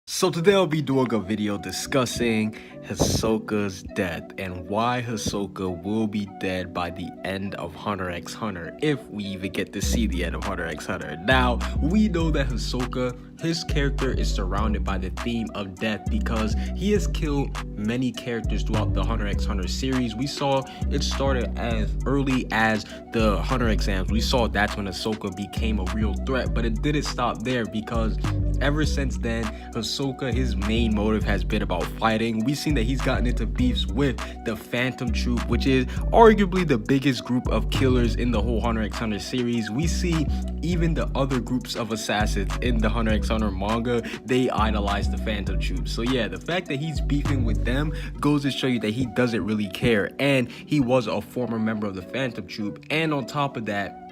So today I'll be doing a video discussing Hisoka's death and why Hisoka will be dead by the end of Hunter x Hunter, if we even get to see the end of Hunter x Hunter. Now, we know that Hisoka, his character is surrounded by the theme of death because he has killed many characters throughout the Hunter x Hunter series. We saw it started as early as the Hunter exams. We saw that's when Hisoka became a real threat, but it didn't stop there because ever since then, Hisoka, his main motive has been about fighting. We've seen that he's gotten into beefs with the Phantom Troop, which is arguably the biggest group of killers in the whole Hunter x Hunter series. We see even the other groups of assassins in the Hunter x Hunter manga, they idolize the Phantom Troop. So yeah, the fact that he's beefing with them goes to show you that he doesn't really care, and he was a former member of the Phantom Troop. And on top of that,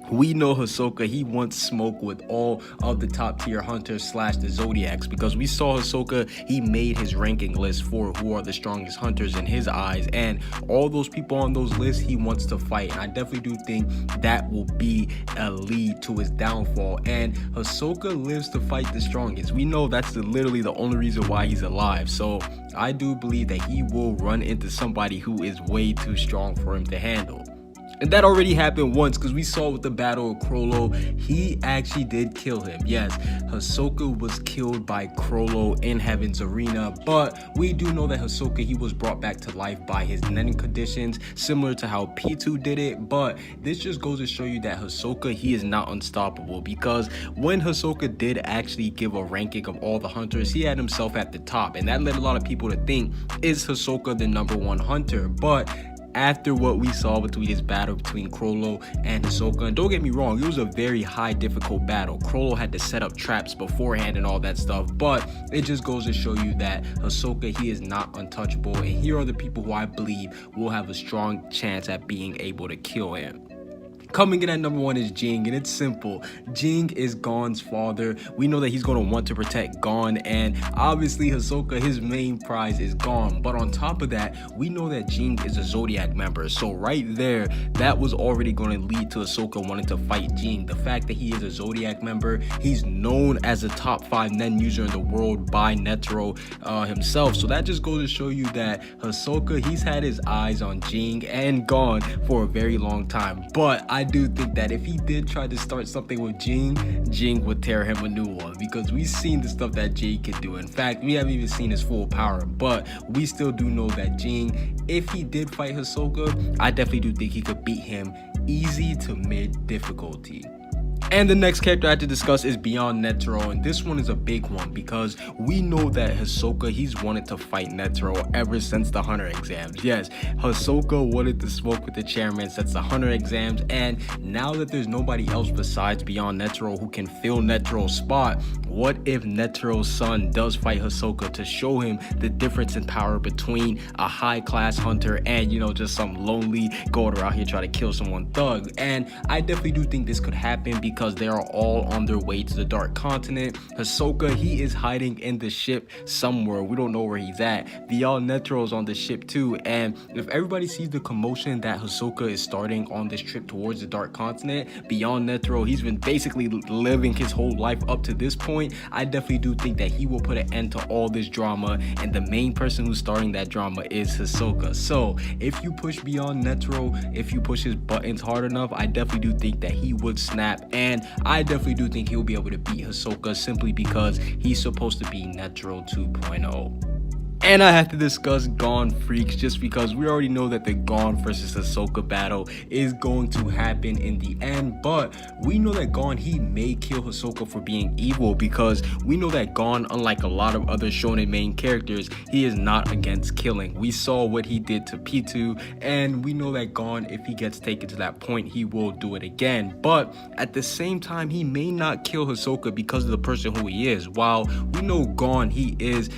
we know Hisoka, he wants smoke with all of the top tier hunters slash the Zodiacs, because we saw Hisoka, he made his ranking list for who are the strongest hunters in his eyes, and all those people on those lists he wants to fight. And I definitely do think that will be a lead to his downfall, and Hisoka lives to fight the strongest. We know that's literally the only reason why he's alive. So I do believe that he will run into somebody who is way too strong for him to handle. And that already happened once, because we saw with the battle of Crollo, he actually did kill him. Yes, Hisoka was killed by Crollo in Heaven's Arena, but we do know that Hisoka, he was brought back to life by his Nen conditions, similar to how P2 did it. But this just goes to show you that Hisoka, he is not unstoppable, because when Hisoka did actually give a ranking of all the hunters, he had himself at the top, and that led a lot of people to think, is Hisoka the #1 hunter? But after what we saw between his battle between Crollo and Hisoka, and don't get me wrong, it was a very high difficult battle. Crollo had to set up traps beforehand and all that stuff, but it just goes to show you that Hisoka, he is not untouchable, and here are the people who I believe will have a strong chance at being able to kill him. Coming in at #1 is Jing, and it's simple. Jing is Gon's father. We know that he's going to want to protect Gon, and obviously Hisoka, his main prize is Gon. But on top of that, we know that Jing is a Zodiac member. So right there, that was already going to lead to Hisoka wanting to fight Jing. The fact that he is a Zodiac member, he's known as a top 5 Nen user in the world by Netero himself. So that just goes to show you that Hisoka, he's had his eyes on Jing and Gon for a very long time. But I do think that if he did try to start something with Jing would tear him a new one, because we've seen the stuff that Jing can do. In fact, we haven't even seen his full power, but we still do know that Jing, if he did fight Hisoka, I definitely do think he could beat him easy to mid difficulty. And the next character I have to discuss is Beyond Netero, and this one is a big one because we know that Hisoka, he's wanted to fight Netero ever since the Hunter exams. Yes, Hisoka wanted to smoke with the chairman since the Hunter exams, and now that there's nobody else besides Beyond Netero who can fill Netero's spot, what if Netero's son does fight Hisoka to show him the difference in power between a high-class hunter and, you know, just some lonely going around here trying to kill someone thug? And I definitely do think this could happen because they are all on their way to the Dark Continent. Hisoka, he is hiding in the ship somewhere. We don't know where he's at. Beyond Netero is on the ship too, and if everybody sees the commotion that Hisoka is starting on this trip towards the Dark Continent, Beyond Netero, he's been basically living his whole life up to this point. I definitely do think that he will put an end to all this drama, and the main person who's starting that drama is Hisoka. So if you push Beyond Netero, if you push his buttons hard enough, I definitely do think that he would snap, and I definitely do think he'll be able to beat Hisoka simply because he's supposed to be Netero 2.0. And I have to discuss Gon Freaks, just because we already know that the Gon versus Hisoka battle is going to happen in the end, but we know that Gon, he may kill Hisoka for being evil, because we know that Gon, unlike a lot of other shonen main characters, he is not against killing. We saw what he did to P2, and we know that Gon, if he gets taken to that point, he will do it again. But at the same time, he may not kill Hisoka because of the person who he is. While we know Gon, he is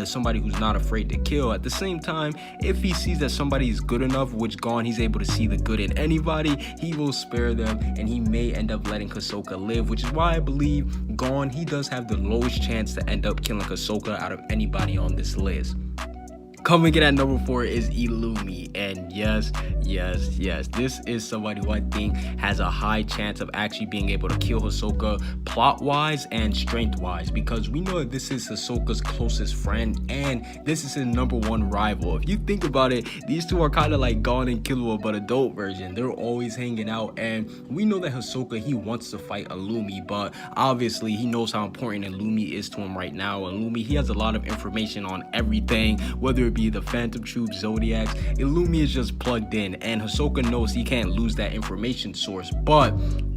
somebody who's not afraid to kill, at the same time, if he sees that somebody is good enough, which Gon, he's able to see the good in anybody, he will spare them, and he may end up letting Hisoka live, which is why I believe Gon, he does have the lowest chance to end up killing Hisoka out of anybody on this list. Coming in at number 4 is Illumi, and yes, this is somebody who I think has a high chance of actually being able to kill Hisoka plot-wise and strength-wise, because we know that this is Hisoka's closest friend, and this is his #1 rival. If you think about it, these two are kind of like Gon and Killua, but adult version. They're always hanging out, and we know that Hisoka, he wants to fight Illumi, but obviously he knows how important Illumi is to him right now. Illumi, he has a lot of information on everything, whether it be the Phantom Troop, Zodiacs. Illumi is just plugged in, and Hisoka knows he can't lose that information source. But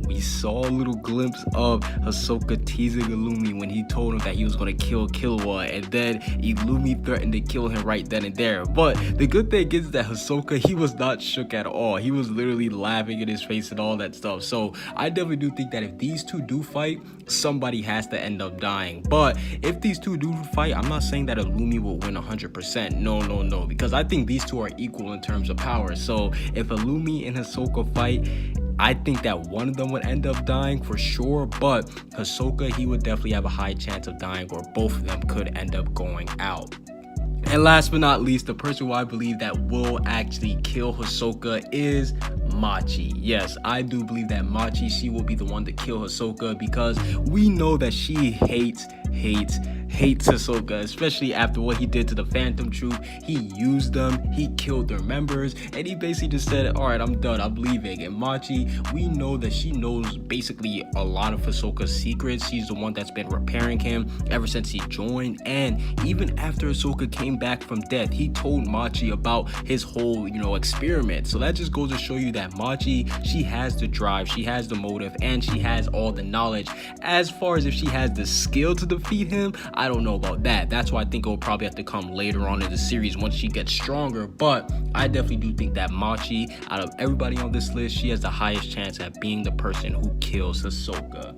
we saw a little glimpse of Hisoka teasing Illumi when he told him that he was going to kill Killua, and then Illumi threatened to kill him right then and there. But the good thing is that Hisoka, he was not shook at all. He was literally laughing in his face and all that stuff. So I definitely do think that if these two do fight, somebody has to end up dying. But if these two do fight, I'm not saying that Illumi will win 100%. No, because I think these two are equal in terms of power. So if Illumi and Hisoka fight, I think that one of them would end up dying for sure, but Hisoka, he would definitely have a high chance of dying, or both of them could end up going out. And last but not least, the person who I believe that will actually kill Hisoka is Machi. Yes, I do believe that Machi, she will be the one to kill Hisoka, because we know that she hates Hisoka, especially after what he did to the Phantom Troop. He used them, he killed their members, and he basically just said, all right, I'm done, I'm leaving. And Machi, we know that she knows basically a lot of Hisoka's secrets. She's the one that's been repairing him ever since he joined, and even after Hisoka came back from death, he told Machi about his whole, experiment. So that just goes to show you that Machi, she has the drive, she has the motive, and she has all the knowledge. As far as if she has the skill to defeat him, I don't know about that. That's why I think it will probably have to come later on in the series once she gets stronger. But I definitely do think that Machi, out of everybody on this list, she has the highest chance at being the person who kills Hisoka.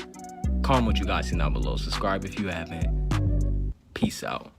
Comment what you guys think down below. Subscribe if you haven't. Peace out.